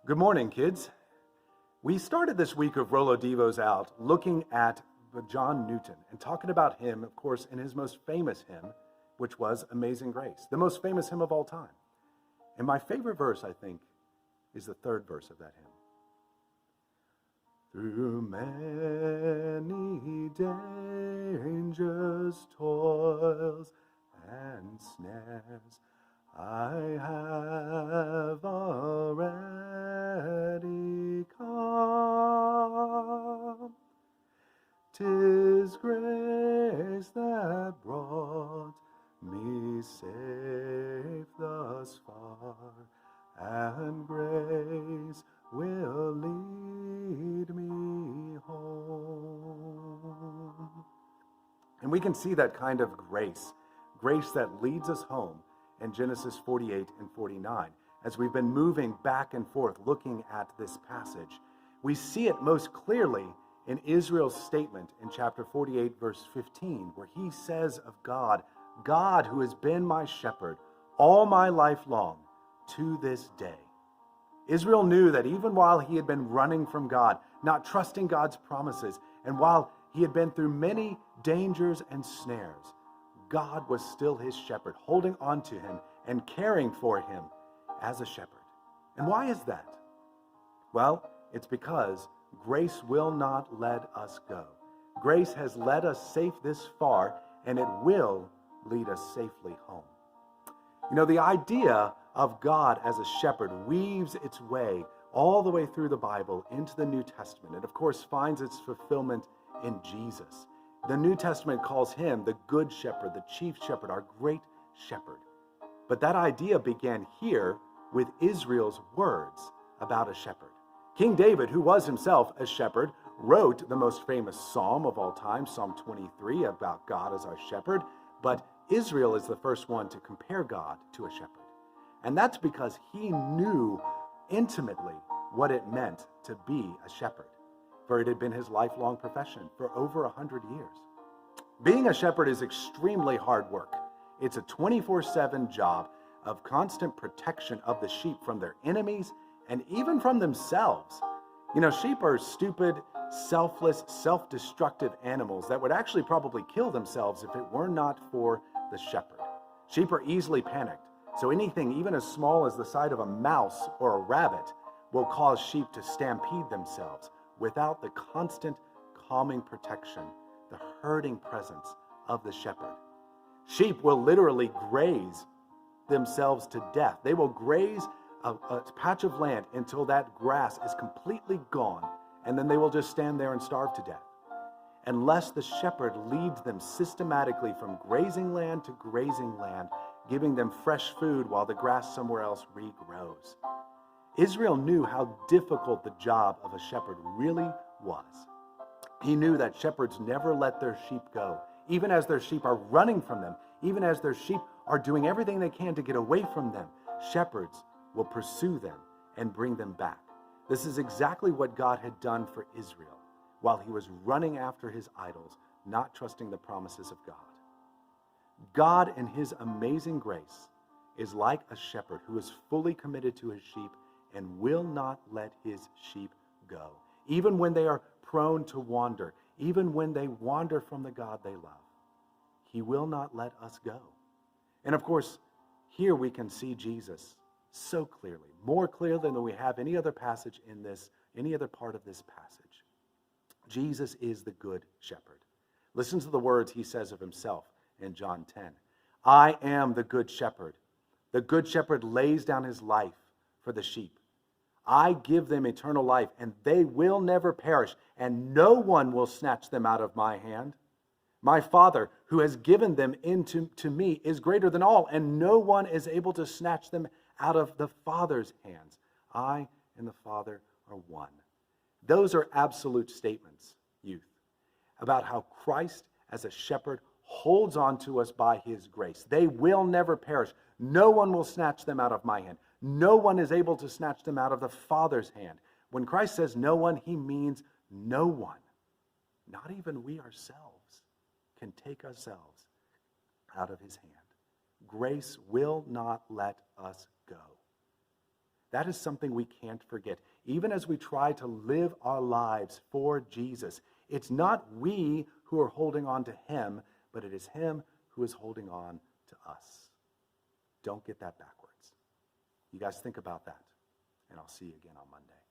Good morning, kids. We started this week of Rollo Devo's out looking at John Newton and talking about him, of course, in his most famous hymn, which was Amazing Grace, the most famous hymn of all time. And my favorite verse, I think, is the third verse of that hymn. Through many dangers, toils, and snares, I have already come. 'Tis grace that brought me safe thus far, and grace will lead me home. And we can see that kind of grace that leads us home in Genesis 48 and 49. As we've been moving back and forth looking at this passage, we see it most clearly in Israel's statement in chapter 48, verse 15, where he says of God, God who has been my shepherd all my life long to this day. Israel knew that even while he had been running from God, not trusting God's promises, and while he had been through many dangers and snares, God was still his shepherd, holding on to him and caring for him as a shepherd. And why is that? Well, it's because grace will not let us go. Grace has led us safe this far, and it will lead us safely home. You know, the idea of God as a shepherd weaves its way all the way through the Bible into the New Testament. It, of course, finds its fulfillment in Jesus. The New Testament calls him the Good Shepherd, the Chief Shepherd, our great shepherd. But that idea began here with Israel's words about a shepherd. King David, who was himself a shepherd, wrote the most famous psalm of all time, Psalm 23, about God as our shepherd. But Israel is the first one to compare God to a shepherd. And that's because he knew intimately what it meant to be a shepherd, for it had been his lifelong profession for over 100 years. Being a shepherd is extremely hard work. It's a 24/7 job of constant protection of the sheep from their enemies and even from themselves. You know, sheep are stupid, selfless, self-destructive animals that would actually probably kill themselves if it were not for the shepherd. Sheep are easily panicked, so anything even as small as the sight of a mouse or a rabbit will cause sheep to stampede themselves without the constant calming protection, the herding presence of the shepherd. Sheep will literally graze themselves to death. They will graze a patch of land until that grass is completely gone, and then they will just stand there and starve to death, unless the shepherd leads them systematically from grazing land to grazing land, giving them fresh food while the grass somewhere else regrows. Israel knew how difficult the job of a shepherd really was. He knew that shepherds never let their sheep go, even as their sheep are running from them, even as their sheep are doing everything they can to get away from them. Shepherds will pursue them and bring them back. This is exactly what God had done for Israel while he was running after his idols, not trusting the promises of God. God, in his amazing grace, is like a shepherd who is fully committed to his sheep and will not let his sheep go, even when they are prone to wander, even when they wander from the God they love. He will not let us go. And of course, here we can see Jesus so clearly, more clearly than we have any other passage in this, any other part of this passage. Jesus is the good shepherd. Listen to the words he says of himself in John 10. I am the good shepherd. The good shepherd lays down his life for the sheep. I give them eternal life, and they will never perish, and no one will snatch them out of my hand. My Father, who has given them into me, is greater than all, and no one is able to snatch them out of the Father's hands. I and the Father are one. Those are absolute statements, youth, about how Christ as a shepherd holds on to us by his grace. They will never perish. No one will snatch them out of my hand. No one is able to snatch them out of the Father's hand. When Christ says no one, he means no one. Not even we ourselves can take ourselves out of his hand. Grace will not let us go. That is something we can't forget. Even as we try to live our lives for Jesus, it's not we who are holding on to him, but it is him who is holding on to us. Don't get that backwards. You guys think about that, and I'll see you again on Monday.